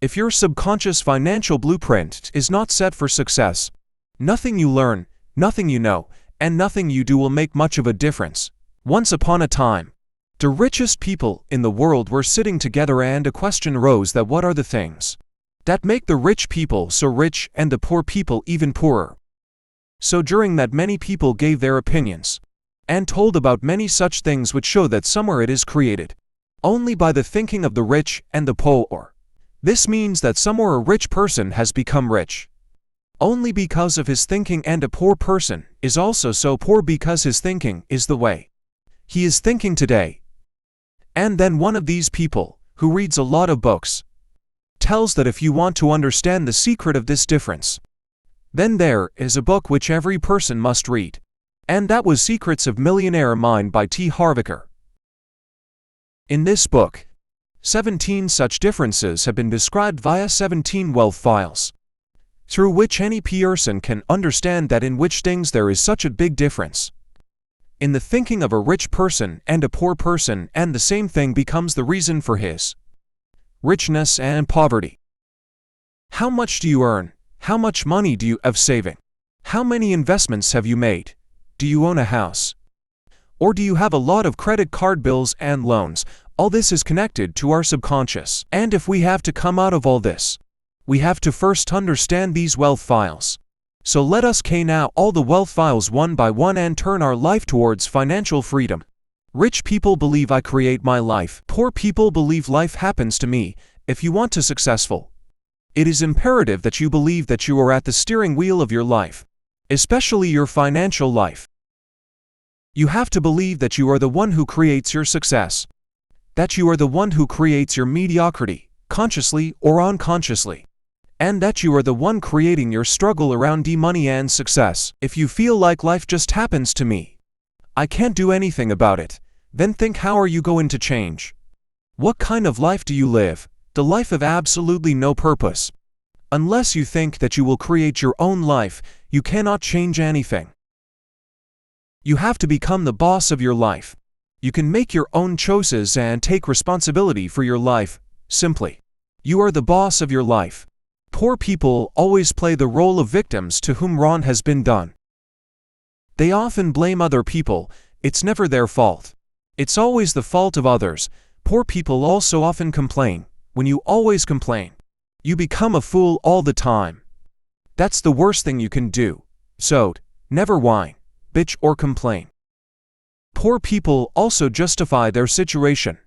If your subconscious financial blueprint is not set for success, nothing you learn, nothing you know, and nothing you do will make much of a difference. Once upon a time, the richest people in the world were sitting together and a question arose that what are the things that make the rich people so rich and the poor people even poorer? So during that many people gave their opinions and told about many such things which show that somewhere it is created only by the thinking of the rich and the poor. This means that somewhere a rich person has become rich only because of his thinking, and a poor person is also so poor because his thinking is the way he is thinking today. And then one of these people, who reads a lot of books, tells that if you want to understand the secret of this difference, then there is a book which every person must read. And that was Secrets of Millionaire Mind by harv. In this book, 17 such differences have been described via 17 wealth files, through which any person can understand that in which things there is such a big difference in the thinking of a rich person and a poor person, and the same thing becomes the reason for his richness and poverty. How much do you earn? How much money do you have saving? How many investments have you made? Do you own a house? Or do you have a lot of credit card bills and loans? All this is connected to our subconscious. And if we have to come out of all this, we have to first understand these wealth files. So let us now all the wealth files one by one and turn our life towards financial freedom. Rich people believe I create my life. Poor people believe life happens to me. If you want to successful, it is imperative that you believe that you are at the steering wheel of your life, especially your financial life. You have to believe that you are the one who creates your success, that you are the one who creates your mediocrity, consciously or unconsciously, and that you are the one creating your struggle around money and success. If you feel like life just happens to me, I can't do anything about it, then think, how are you going to change? What kind of life do you live? The life of absolutely no purpose. Unless you think that you will create your own life, you cannot change anything. You have to become the boss of your life. You can make your own choices and take responsibility for your life. Simply, you are the boss of your life. Poor people always play the role of victims to whom wrong has been done. They often blame other people. It's never their fault. It's always the fault of others. Poor people also often complain. When you always complain, you become a fool all the time. That's the worst thing you can do. So, never whine, bitch, or complain. Poor people also justify their situation.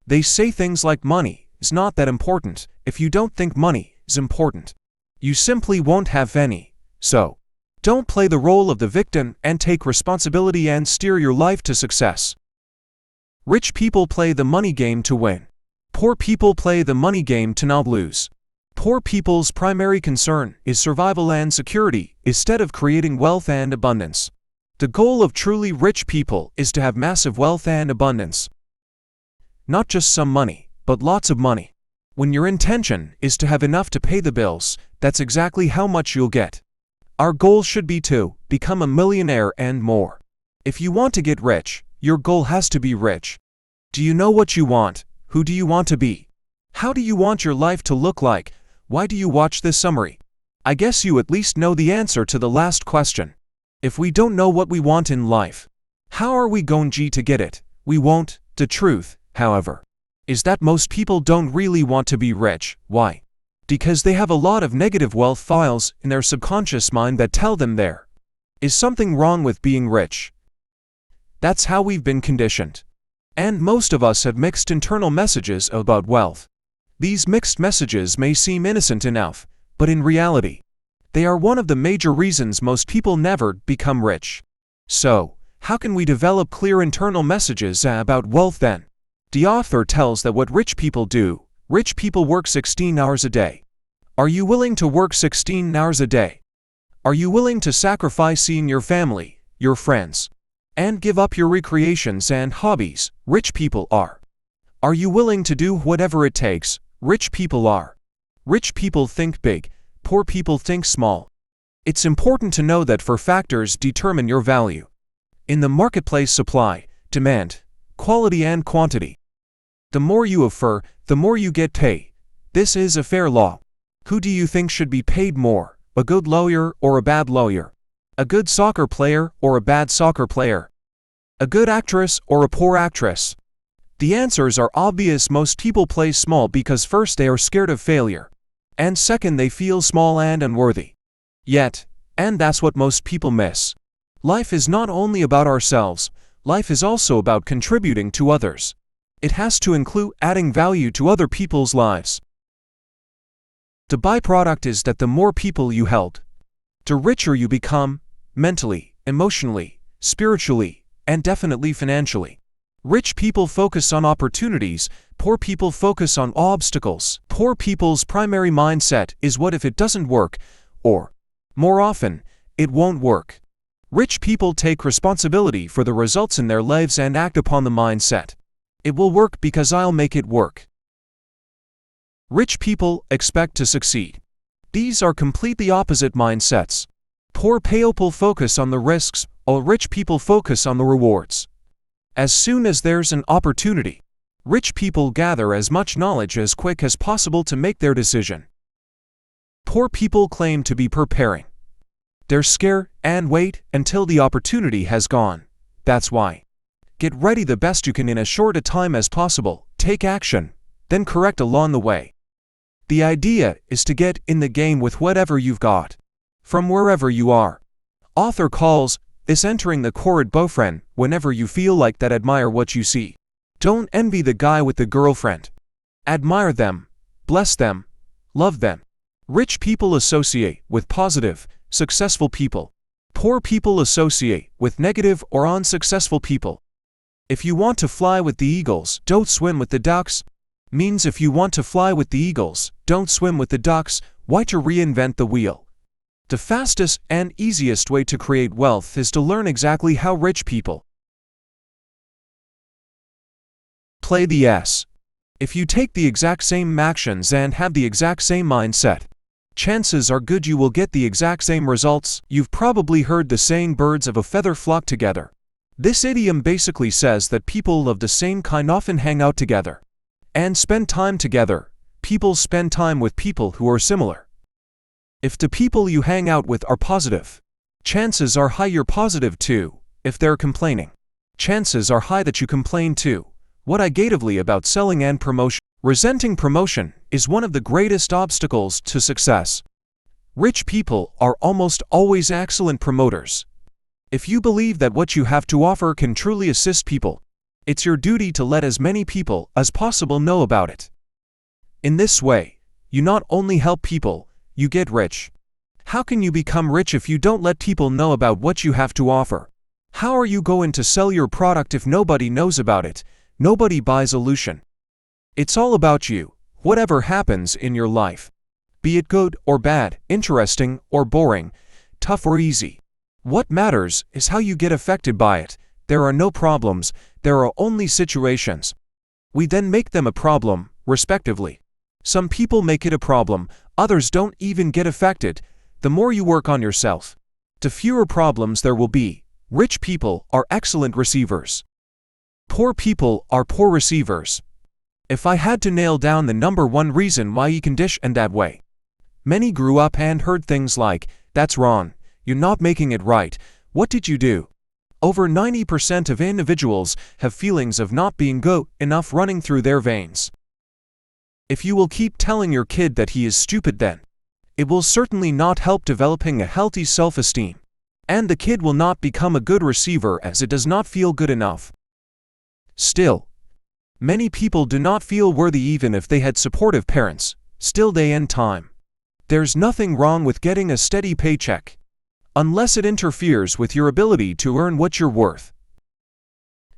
They say things like money is not that important. If you don't think money is important, you simply won't have any. So, don't play the role of the victim and take responsibility and steer your life to success. Rich people play the money game to win. Poor people play the money game to not lose. Poor people's primary concern is survival and security instead of creating wealth and abundance. The goal of truly rich people is to have massive wealth and abundance. Not just some money, but lots of money. When your intention is to have enough to pay the bills, that's exactly how much you'll get. Our goal should be to become a millionaire and more. If you want to get rich, your goal has to be rich. Do you know what you want? Who do you want to be? How do you want your life to look like? Why do you watch this summary? I guess you at least know the answer to the last question. If we don't know what we want in life, how are we going to get it? We won't. The truth, however, is that most people don't really want to be rich. Why? Because they have a lot of negative wealth files in their subconscious mind that tell them there is something wrong with being rich. That's how we've been conditioned. And most of us have mixed internal messages about wealth. These mixed messages may seem innocent enough, but in reality, they are one of the major reasons most people never become rich. So, how can we develop clear internal messages about wealth then? The author tells that what rich people do, rich people work 16 hours a day. Are you willing to work 16 hours a day? Are you willing to sacrifice seeing your family, your friends, and give up your recreations and hobbies? Rich people are. Are you willing to do whatever it takes? Rich people are. Rich people think big, poor people think small. It's important to know that 4 factors determine your value in the marketplace: supply, demand, quality, and quantity. The more you offer, the more you get paid. This is a fair law. Who do you think should be paid more, a good lawyer or a bad lawyer? A good soccer player or a bad soccer player? A good actress or a poor actress? The answers are obvious. Most people play small because first they are scared of failure, and second they feel small and unworthy. Yet, and that's what most people miss, life is not only about ourselves, life is also about contributing to others. It has to include adding value to other people's lives. The byproduct is that the more people you help, the richer you become, mentally, emotionally, spiritually, and definitely financially. Rich people focus on opportunities, poor people focus on obstacles. Poor people's primary mindset is what if it doesn't work, or, more often, it won't work. Rich people take responsibility for the results in their lives and act upon the mindset. It will work because I'll make it work. Rich people expect to succeed. These are completely opposite mindsets. Poor people focus on the risks, while rich people focus on the rewards. As soon as there's an opportunity, rich people gather as much knowledge as quick as possible to make their decision. Poor people claim to be preparing. They're scared and wait until the opportunity has gone. That's why. Get ready the best you can in as short a time as possible, take action, then correct along the way. The idea is to get in the game with whatever you've got, from wherever you are. Author calls this entering the chorid boyfriend whenever you feel like that. Admire what you see. Don't envy the guy with the girlfriend. Admire them, bless them, love them. Rich people associate with positive, successful people. Poor people associate with negative or unsuccessful people. If you want to fly with the eagles, don't swim with the ducks. Means if you want to fly with the eagles, don't swim with the ducks. Why to reinvent the wheel? The fastest and easiest way to create wealth is to learn exactly how rich people play the S. If you take the exact same actions and have the exact same mindset, chances are good you will get the exact same results. You've probably heard the saying birds of a feather flock together. This idiom basically says that people of the same kind often hang out together and spend time together. People spend time with people who are similar. If the people you hang out with are positive, chances are high you're positive too. If they're complaining, chances are high that you complain too. What negatively about selling and promotion? Resenting promotion is one of the greatest obstacles to success. Rich people are almost always excellent promoters. If you believe that what you have to offer can truly assist people, it's your duty to let as many people as possible know about it. In this way, you not only help people, you get rich. How can you become rich if you don't let people know about what you have to offer? How are you going to sell your product if nobody knows about it? Nobody buys illusion. It's all about you, whatever happens in your life. Be it good or bad, interesting or boring, tough or easy. What matters is how you get affected by it. There are no problems, there are only situations. We then make them a problem, respectively. Some people make it a problem, others don't even get affected. The more you work on yourself, the fewer problems there will be. Rich people are excellent receivers. Poor people are poor receivers. If I had to nail down the number one reason why you can dish in that way, many grew up and heard things like, "That's wrong, you're not making it right, what did you do?" Over 90% of individuals have feelings of not being good enough running through their veins. If you will keep telling your kid that he is stupid, then it will certainly not help developing a healthy self-esteem, and the kid will not become a good receiver as it does not feel good enough. Still, many people do not feel worthy even if they had supportive parents. Still they end time. There's nothing wrong with getting a steady paycheck, unless it interferes with your ability to earn what you're worth.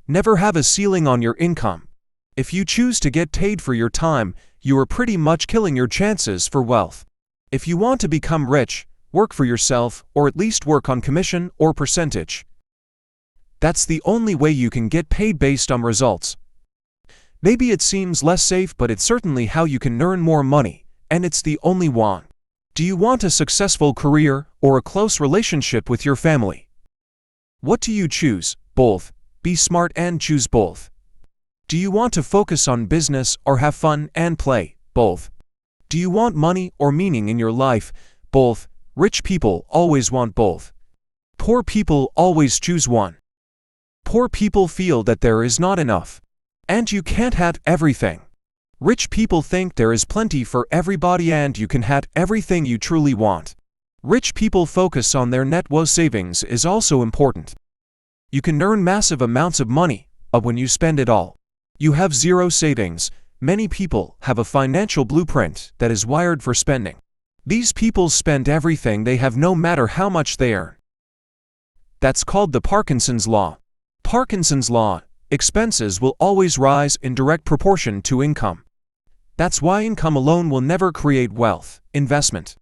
Never have a ceiling on your income. If you choose to get paid for your time, you are pretty much killing your chances for wealth. If you want to become rich, work for yourself, or at least work on commission or percentage. That's the only way you can get paid based on results. Maybe it seems less safe, but it's certainly how you can earn more money, and it's the only one. Do you want a successful career or a close relationship with your family? What do you choose? Both. Be smart and choose both. Do you want to focus on business or have fun and play? Both. Do you want money or meaning in your life? Both. Rich people always want both. Poor people always choose one. Poor people feel that there is not enough. And you can't have everything. Rich people think there is plenty for everybody and you can have everything you truly want. Rich people focus on their net worth. Savings is also important. You can earn massive amounts of money, but when you spend it all, you have zero savings. Many people have a financial blueprint that is wired for spending. These people spend everything they have no matter how much they earn. That's called the Parkinson's Law. Parkinson's Law: expenses will always rise in direct proportion to income. That's why income alone will never create wealth. Investment.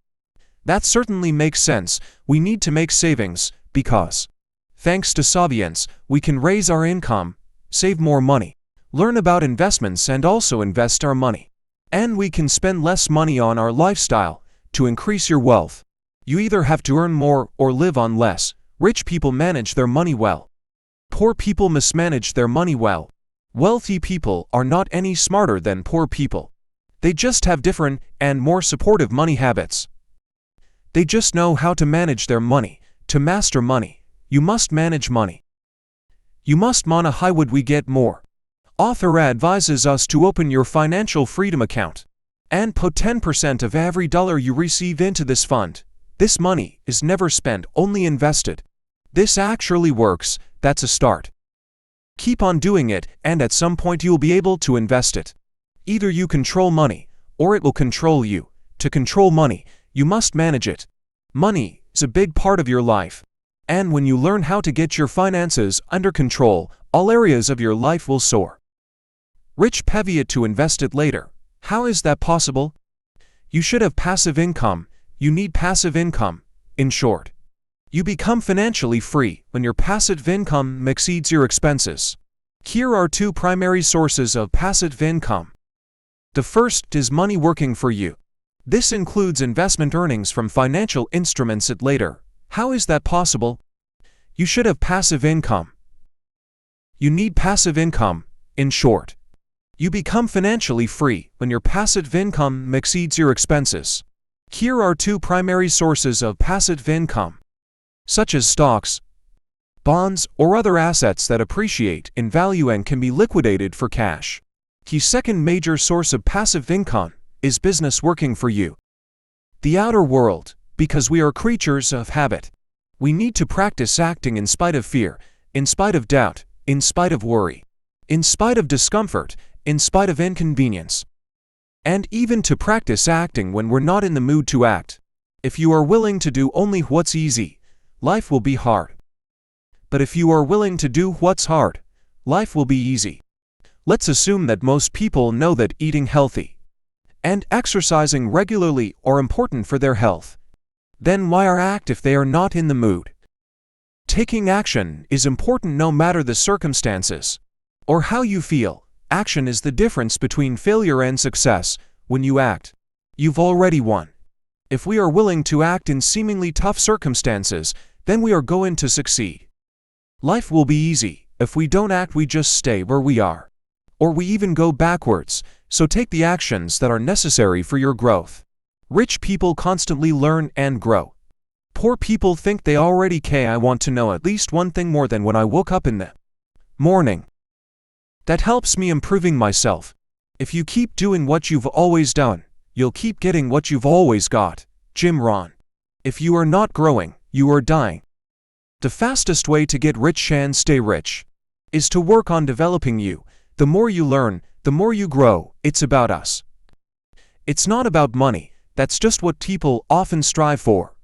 That certainly makes sense. We need to make savings because, thanks to savings, we can raise our income, save more money, learn about investments and also invest our money. And we can spend less money on our lifestyle to increase your wealth. You either have to earn more or live on less. Rich people manage their money well. Poor people mismanage their money well. Wealthy people are not any smarter than poor people. They just have different and more supportive money habits. They just know how to manage their money. To master money, you must manage money. You must mana how would we get more. Author advises us to open your financial freedom account and put 10% of every dollar you receive into this fund. This money is never spent, only invested. This actually works. That's a start. Keep on doing it, and at some point you'll be able to invest it. Either you control money, or it will control you. To control money, you must manage it. Money is a big part of your life. And when you learn how to get your finances under control, all areas of your life will soar. Rich pivot to invest it later. How is that possible? You should have passive income. You need passive income. In short, you become financially free when your passive income exceeds your expenses. Here are two primary sources of passive income. The first is money working for you. This includes investment earnings from financial instruments at later. How is that possible? You should have passive income. You need passive income. In short, you become financially free when your passive income exceeds your expenses. Here are two primary sources of passive income, such as stocks, bonds, or other assets that appreciate in value and can be liquidated for cash. The second major source of passive income is business working for you. The outer world, because we are creatures of habit. We need to practice acting in spite of fear, in spite of doubt, in spite of worry, in spite of discomfort, in spite of inconvenience. And even to practice acting when we're not in the mood to act. If you are willing to do only what's easy, life will be hard. But if you are willing to do what's hard, life will be easy. Let's assume that most people know that eating healthy and exercising regularly are important for their health. Then why act if they are not in the mood? Taking action is important no matter the circumstances or how you feel. Action is the difference between failure and success. When you act, you've already won. If we are willing to act in seemingly tough circumstances, then we are going to succeed. Life will be easy. If we don't act, we just stay where we are. Or we even go backwards. So take the actions that are necessary for your growth. Rich people constantly learn and grow. Poor people think they already can. I want to know at least one thing more than when I woke up in the morning. That helps me improving myself. If you keep doing what you've always done, you'll keep getting what you've always got. Jim Rohn. If you are not growing, you are dying. The fastest way to get rich and stay rich is to work on developing you. The more you learn, the more you grow. It's about us. It's not about money. That's just what people often strive for.